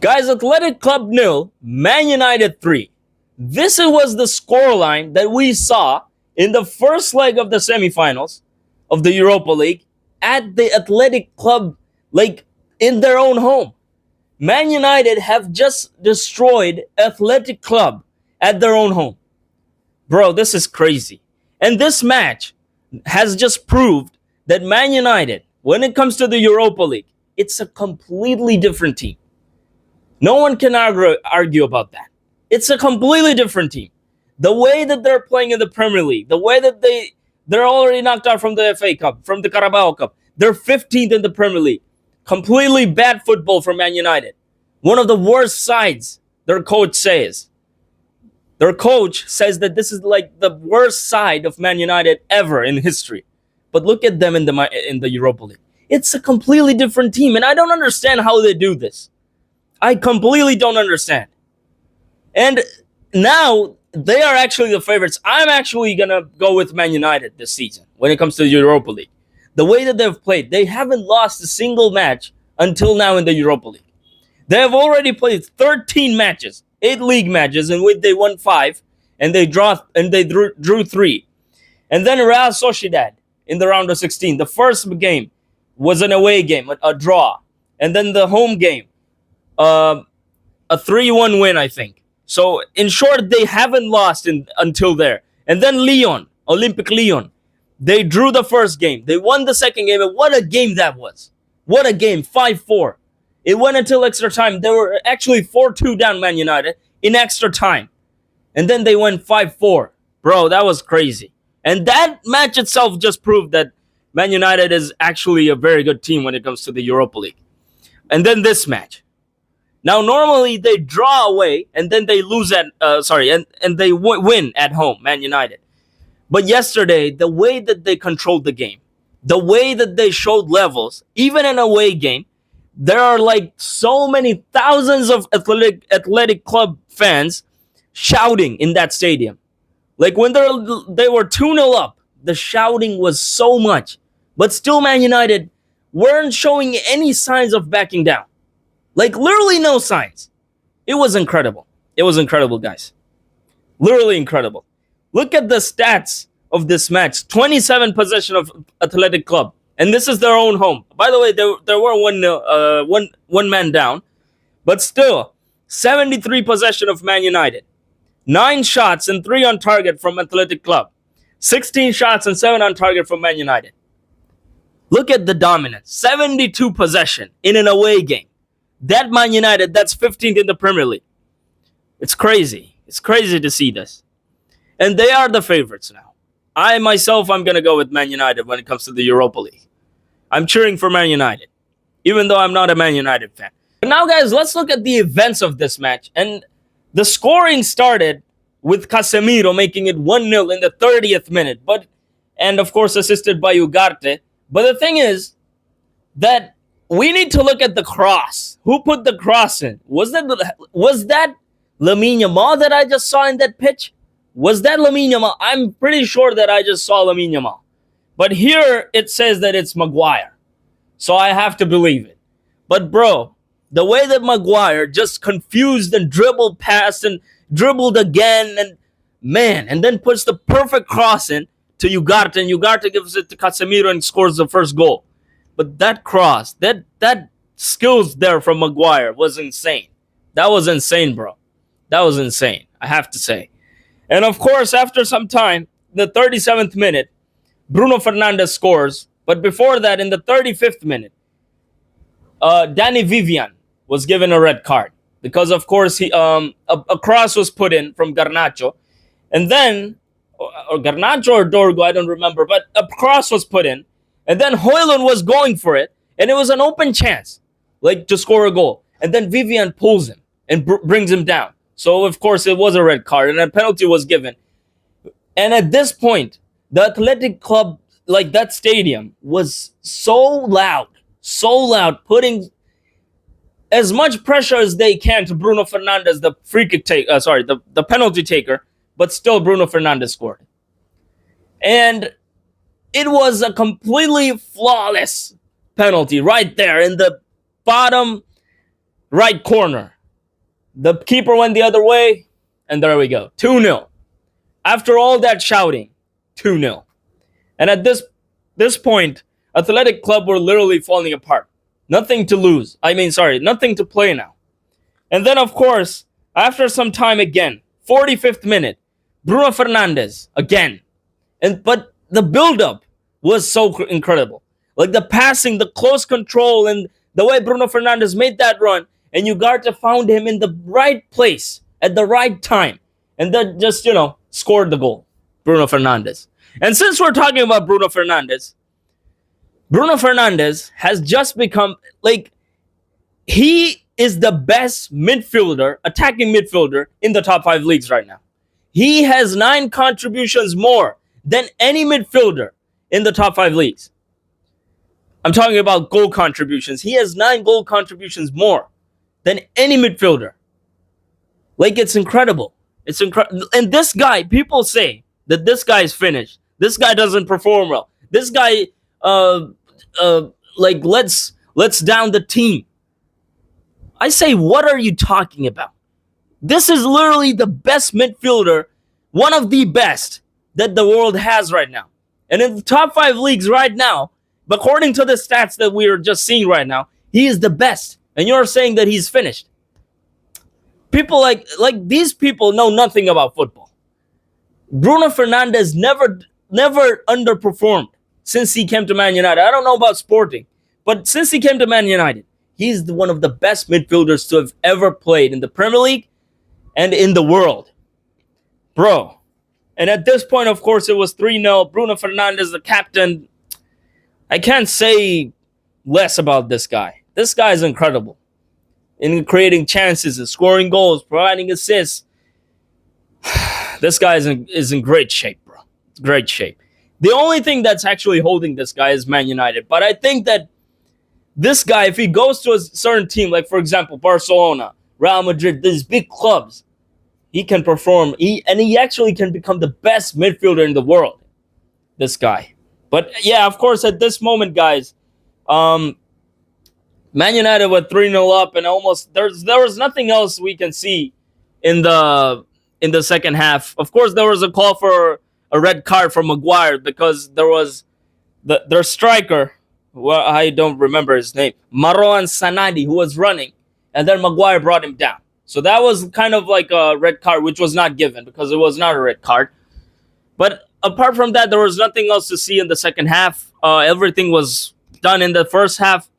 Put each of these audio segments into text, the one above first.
Guys, Athletic Club nil, Man United 3. This was the scoreline that we saw in the first leg of the semifinals of the Europa League at the Athletic Club, like in their own home. Man United have just destroyed Athletic Club at their own home. Bro, this is crazy. And this match has just proved that Man United, when it comes to the Europa League, it's a completely different team. No one can argue about that. It's a completely different team. The way that they're playing in the Premier League, the way that they're already knocked out from the FA Cup, from the Carabao Cup. They're 15th in the Premier League. Completely bad football for Man United. One of the worst sides, their coach says. Their coach says that this is like the worst side of Man United ever in history. But look at them in the Europa League. It's a completely different team, and I don't understand how they do this. I completely don't understand. And now they are actually the favorites. I'm actually going to go with Man United this season when it comes to the Europa League. The way that they've played, they haven't lost a single match until now in the Europa League. They have already played 13 matches, 8 league matches, in which they won 5 and they drew 3. And then Real Sociedad in the round of 16. The first game was an away game, a draw. And then the home game, a 3-1 win, I think. So, in short, they haven't lost until there. And then Lyon, Olympic Lyon, they drew the first game. They won the second game, and what a game that was. What a game, 5-4. It went until extra time. They were actually 4-2 down, Man United, in extra time. And then they went 5-4. Bro, that was crazy. And that match itself just proved that Man United is actually a very good team when it comes to the Europa League. And then this match. Now, normally they draw away and then they lose and they win at home, Man United. But yesterday, the way that they controlled the game, the way that they showed levels, even in an away game, there are like so many thousands of athletic club fans shouting in that stadium. Like when they were 2-0 up, the shouting was so much. But still, Man United weren't showing any signs of backing down. Like, literally no signs. It was incredible. It was incredible, guys. Literally incredible. Look at the stats of this match. 27 possession of Athletic Club. And this is their own home. By the way, there were one man down. But still, 73 possession of Man United. 9 shots and 3 on target from Athletic Club. 16 shots and 7 on target from Man United. Look at the dominance. 72 possession in an away game. That Man United, that's 15th in the Premier League. It's crazy. It's crazy to see this. And they are the favorites now. I'm going to go with Man United when it comes to the Europa League. I'm cheering for Man United, even though I'm not a Man United fan. But now, guys, let's look at the events of this match. And the scoring started with Casemiro making it 1-0 in the 30th minute. And, of course, assisted by Ugarte. But the thing is that we need to look at the cross. Who put the cross in? Was that Lamine Yamal that I just saw in that pitch? Was that Lamine Yamal? I'm pretty sure that I just saw Lamine Yamal. But here it says that it's Maguire. So I have to believe it. But bro, the way that Maguire just confused and dribbled past and dribbled again and then puts the perfect cross in to Ugarte, and Ugarte gives it to Casemiro and scores the first goal. But that cross, that skills there from Maguire was insane. That was insane, bro. That was insane, I have to say. And of course, after some time, the 37th minute, Bruno Fernandes scores. But before that, in the 35th minute, Danny Vivian was given a red card. Because, of course, a cross was put in from Garnacho. And then, or Garnacho or Dorgo, I don't remember. But a cross was put in. And then Højlund was going for it. And it was an open chance, like, to score a goal. And then Vivian pulls him and brings him down. So, of course, it was a red card. And a penalty was given. And at this point, the Athletic Club, like that stadium, was so loud, putting as much pressure as they can to Bruno Fernandes, the the penalty taker, but still Bruno Fernandes scored. And it was a completely flawless penalty right there in the bottom right corner. The keeper went the other way, and there we go. 2-0. After all that shouting, 2-0. And at this point, Athletic Club were literally falling apart. Nothing to lose. Nothing to play now. And then, of course, after some time again, 45th minute, Bruno Fernandes again. But the build-up was so incredible. Like the passing, the close control, and the way Bruno Fernandes made that run, and Ugarte found him in the right place at the right time, and then just, scored the goal. Bruno Fernandes. And since we're talking about Bruno Fernandes has just become, he is the best attacking midfielder in the top 5 leagues right now. He has 9 contributions more than any midfielder in the top 5 leagues. I'm talking about goal contributions. He has 9 goal contributions more than any midfielder. It's incredible. It's incredible. And this guy, people say that this guy is finished. This guy doesn't perform well. This guy, lets down the team. I say, what are you talking about? This is literally the best midfielder, one of the best that the world has right now. And in the top 5 leagues right now, according to the stats that we are just seeing right now, he is the best. And you're saying that he's finished. People like these people know nothing about football. Bruno Fernandes never underperformed since he came to Man United. I don't know about Sporting, but since he came to Man United, he's one of the best midfielders to have ever played in the Premier League and in the world. Bro. And at this point, of course, it was 3-0. Bruno Fernandes, the captain. I can't say less about this guy. This guy is incredible in creating chances and scoring goals, providing assists. This guy is in great shape, bro. Great shape. The only thing that's actually holding this guy is Man United. But I think that this guy, if he goes to a certain team, like, for example, Barcelona, Real Madrid, these big clubs, he can perform. He actually can become the best midfielder in the world. This guy. But yeah, of course, at this moment, guys, Man United were 3-0 up, and almost there was nothing else we can see in the second half. Of course, there was a call for a red card for Maguire because there was their striker, well, I don't remember his name, Marouane Sanadi, who was running, and then Maguire brought him down. So that was kind of like a red card, which was not given because it was not a red card. But apart from that, there was nothing else to see in the second half. Everything was done in the first half.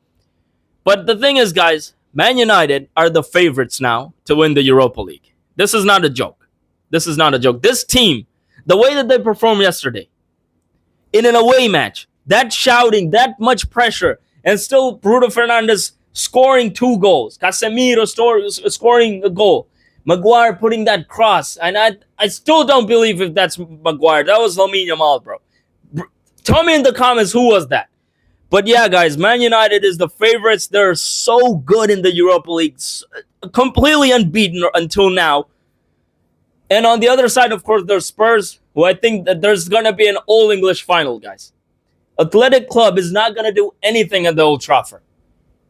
But the thing is, guys, Man United are the favorites now to win the Europa League. This is not a joke. This is not a joke. This team, the way that they performed yesterday, in an away match, that shouting, that much pressure, and still Bruno Fernandes scoring 2 goals. Casemiro scoring a goal. Maguire putting that cross. And I still don't believe if that's Maguire. That was Lamine Yamal, bro. Tell me in the comments who was that. But yeah, guys, Man United is the favorites. They're so good in the Europa League. Completely unbeaten until now. And on the other side, of course, there's Spurs, who I think that there's going to be an all-English final, guys. Athletic Club is not going to do anything at the Old Trafford.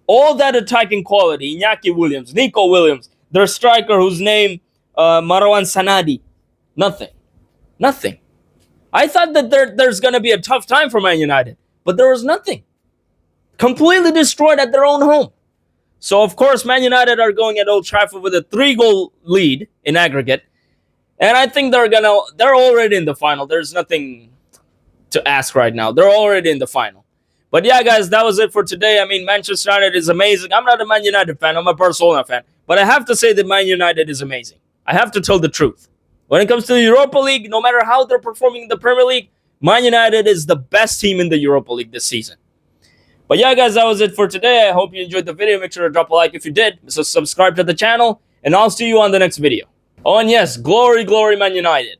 All that attacking quality, Iñaki Williams, Nico Williams, their striker whose name, Marouane Sanadi. Nothing. I thought that there's going to be a tough time for Man United, but there was nothing. Completely destroyed at their own home. So, of course, Man United are going at Old Trafford with a 3-goal lead in aggregate. And I think they're already in the final. There's nothing to ask right now. They're already in the final. But yeah, guys, that was it for today. I mean, Manchester United is amazing. I'm not a Man United fan. I'm a Barcelona fan. But I have to say that Man United is amazing. I have to tell the truth. When it comes to the Europa League, no matter how they're performing in the Premier League, Man United is the best team in the Europa League this season. But yeah, guys, that was it for today. I hope you enjoyed the video. Make sure to drop a like if you did. So subscribe to the channel. And I'll see you on the next video. Oh, and yes, glory, glory, Man United.